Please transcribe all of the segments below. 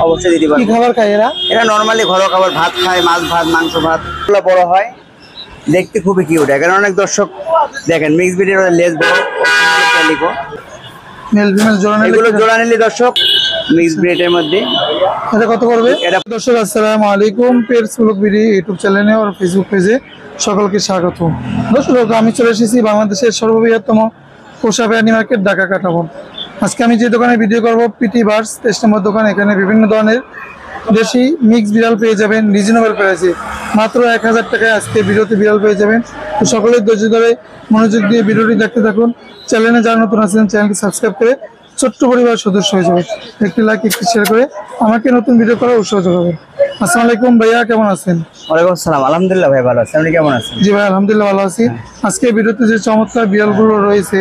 অবশ্যই দিতে পারবো। কি খাবার খায় এরা? এরা নরমালি ঘরোয়া খাবার, ভাত খায়, মাছ ভাত, মাংস ভাত। এগুলো বড় হয়, দেখতে খুবই কিউট। এখানে অনেক দর্শক দেখেন মিক্স ব্রিডের লেজ বড়, ক্যালিকো। মেল ফিমেল জোড়া নিলে এগুলো জোড়া নিলে দর্শক মিক্স ব্রিডের মধ্যে এটা কত করবে? এটা দর্শক আসসালামু আলাইকুম, পেটস ব্লগ ভিডিও ইউটিউব চ্যানেলে আর ফেসবুক পেজে সকলকে স্বাগত। দর্শক আমি চলে এসেছি বাংলাদেশের সর্ববৃহত্তম পোষা প্রাণী মার্কেট ঢাকা কাটাবন। আজকে আমি যে দোকানে ভিডিও করব পিটি বার্ডস 23 নম্বর দোকান। এখানে বিভিন্ন ধরনের দেশি মিক্স বিড়াল পেয়ে যাবেন রিজনেবল প্রাইসে, মাত্র 1000 টাকায় আজকে ভিডিওতে বিড়াল পেয়ে যাবেন। তো সকলের ধৈর্য ধরে মনোযোগ দিয়ে ভিডিওটি দেখতে থাকুন। চ্যানেলে যারা নতুন আছেন চ্যানেলটি সাবস্ক্রাইব করে ছোট্ট পরিবার সদস্য হয়ে যাবে। একটি লাইক একটি শেয়ার করে আমাকে নতুন ভিডিও করার উৎসাহ যোগাবেন। আসসালামু আলাইকুম ভাইয়া, কেমন আছেন? ওয়ালাইকুম আসসালাম। আলহামদুলিল্লাহ ভাই ভালো আছি, আপনি কেমন আছেন? জি ভাই আলহামদুলিল্লাহ ভালো আছি। আজকে ভিডিওতে যে চমৎকার বিড়ালগুলো রয়েছে,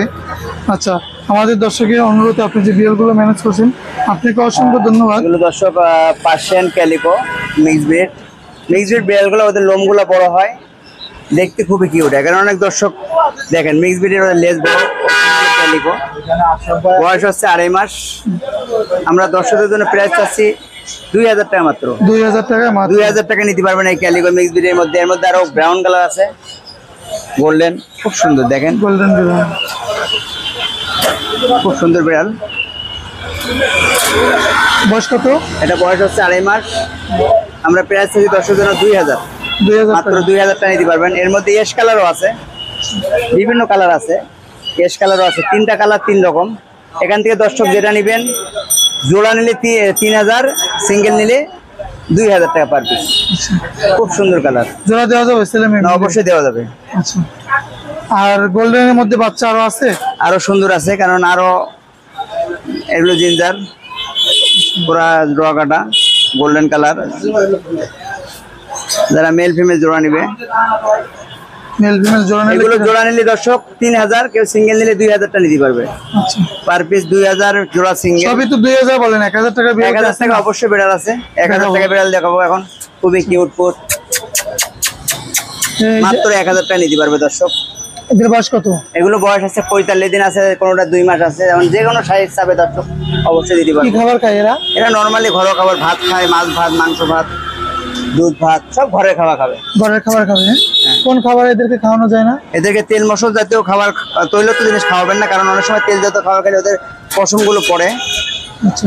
আচ্ছা আমাদের দর্শকের অনুরোধে আপনি যে বিড়ালগুলো ম্যানেজ করছেন আপনাকে অসংখ্য ধন্যবাদ। এগুলো দর্শক পার্সিয়ান ক্যালিকো মিক্স ব্রিড বিড়ালগুলো, ওদের লোমগুলো বড় হয়, দেখতে খুবই কিউট। এখানে অনেক দর্শক দেখেন মিক্স ব্রিডের লেজ বড়, ক্যালিকো। বয়স হচ্ছে 2.5 মাস। আমরা দর্শকদের জন্য প্রাইস চাচ্ছি 2000 টাকা মাত্র। 2000 টাকা মাত্র। 2000 টাকা নিতে পারবেন এই ক্যালিকো মিক্স ব্রিডের মধ্যে। এর মধ্যে আরো ব্রাউন কালার আছে, গোল্ডেন, খুব সুন্দর। দেখেন গোল্ডেন বিড়াল, খুব সুন্দর বিড়াল। বয়স কত? এটা বয়স হচ্ছে 2.5 মাস। আমরা প্রাইস চাচ্ছি দর্শকের জন্য 2000 মাত্র। 2000 টাকা নিতে পারবেন। এর মধ্যে এশ কালারও আছে, বিভিন্ন কালার আছে, এশ কালারও আছে। 3টা কালার 3 রকম। এখান থেকে দর্শক যেটা নেবেন, জোড়া নিলে 3000, সিঙ্গেল নিলে 2000 টাকা পার পিস। খুব সুন্দর কালার। জোড়া দেওয়া যাবে ছেলে মেয়ে? অবশ্যই দেওয়া যাবে। আচ্ছা, আর গোল্ডেনের মধ্যে বাচ্চা আরো আছে? আরো সুন্দর আছে, কারণ আরো এগুলো জিঞ্জার, পুরা ড্র কাটা, গোল্ডেন কালার। যারা মেল ফিমেল জোড়া নিবে, মেল ফিমেল জোড়া নিলে এগুলো জোড়া নিলে দর্শক 3000, কেউ সিঙ্গেল নিলে 2000 টাকা নিতে পারবে। আচ্ছা, পার পিস 2000 জোড়া সিঙ্গেল। সবই তো 2000 বলেন, 1000 টাকা বিড়াল 1000 টাকা অবশ্যই বিড়াল আছে। 1000 টাকা বিড়াল দেখাবো এখন, খুবই কিউট ফুট। মাত্র 1000 টাকা নিতে পারবে দর্শক। এদের বয়স কত? এগুলো বয়স আছে 45 দিন আছে, কোনোটা 2 মাস আছে। যেমন যে কোনো সাইজ চাবে দর্শক অবশ্যই দিতে কি পারবে। খাবার খায় এরা? এরা নরমালি ঘরোয়া খাবার, ভাত খায়, মাছ ভাত, মাংস ভাত, দুধ ভাত, সব ঘরের খাবার খাবে। ঘরের খাবার খাবে? হ্যাঁ। কোন খাবার এদেরকে খাওয়ানো যায় না? এদেরকে তেল মশলা জাতীয় খাবার, তৈলাক্ত জিনিস খাওয়াবেন না, কারণ অনেক সময় তেল জাতীয় খাবার খেলে ওদের পশমগুলো পড়ে। আচ্ছা,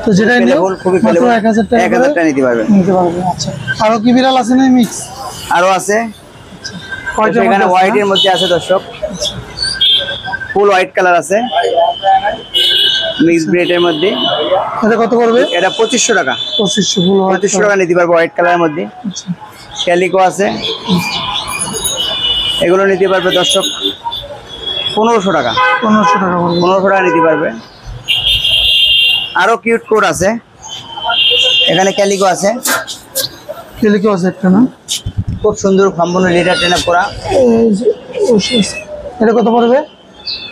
তো যেটা খুবই মাত্র 1000 টাকা 1000 টাকা নিতে পারবে। নিতে পারবে। আচ্ছা, আরো কি বিড়াল আছে না মিক্স? আরো আছে, কয়টা এখানে হোয়াইটের মধ্যে আছে দর্শক, ফুল হোয়াইট কালার আছে মিক্স ব্রিডের মধ্যে। এটা কত করবে? এটা 2500 টাকা। 2500 ফুল 2500 টাকা নিতে পারবে হোয়াইট কালারের মধ্যে। আচ্ছা, ক্যালিকো আছে, এগুলো নিতে পারবে দর্শক 1500 টাকা। 1500 টাকা বলবো। 1500 টাকা নিতে পারবে। আরো কিউট কোড আছে, এখানে ক্যালিকো আছে, কেলিকো আছে একটা না? খুব সুন্দর, সম্পূর্ণ লিটার ট্রেনে করা। এই যে, এটা কত পড়বে?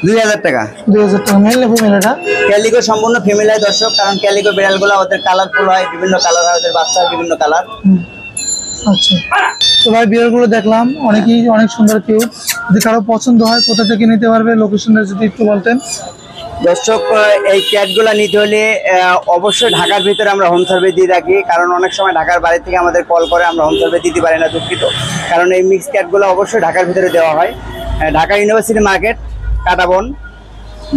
2000 টাকা। 2000 টাকা। মেল না ফিমেল এটা? ক্যালিকো সম্পূর্ণ ফ্যামিলি হয় দর্শক, কারণ ক্যালিকো বিড়ালগুলো ওদের কালারফুল হয়, বিভিন্ন কালার হয়, ওদের বাচ্চা হয় বিভিন্ন কালার। আচ্ছা, তো ভাই বিড়ালগুলো দেখলাম অনেকেই অনেক সুন্দর কিউট। যদি কারো পছন্দ হয় কোথা থেকে নিতে পারবে, লোকেশনটা যদি একটু বলতেন। দর্শক এই ক্যাটগুলো নিতে হলে অবশ্যই ঢাকার ভিতরে আমরা হোম সার্ভিস দিয়ে রাখি, কারণ অনেক সময় ঢাকার বাড়ি থেকে আমাদের কল করে, আমরা হোম সার্ভিস দিতে পারি না, দুঃখিত। কারণ এই মিক্স ক্যাটগুলো অবশ্যই ঢাকার ভিতরে দেওয়া হয়। ঢাকা ইউনিভার্সিটি মার্কেট, কাটাবন,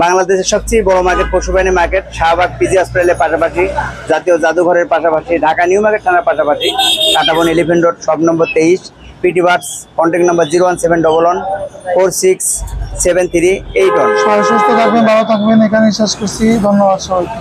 বাংলাদেশের সবচেয়ে বড় মার্কেট, পশুপ্রাণী মার্কেট, শাহবাগ পিজি হসপিটালের পাশাপাশি, জাতীয় জাদুঘরের পাশাপাশি, ঢাকা নিউ মার্কেট থানার পাশাপাশি, Katabon elephant road, shop number 23, PT birds, contact number 01711467381। সবাই সুস্থ থাকবেন, ভালো থাকবেন, এখানে শেষ করছি। ধন্যবাদ সবাইকে।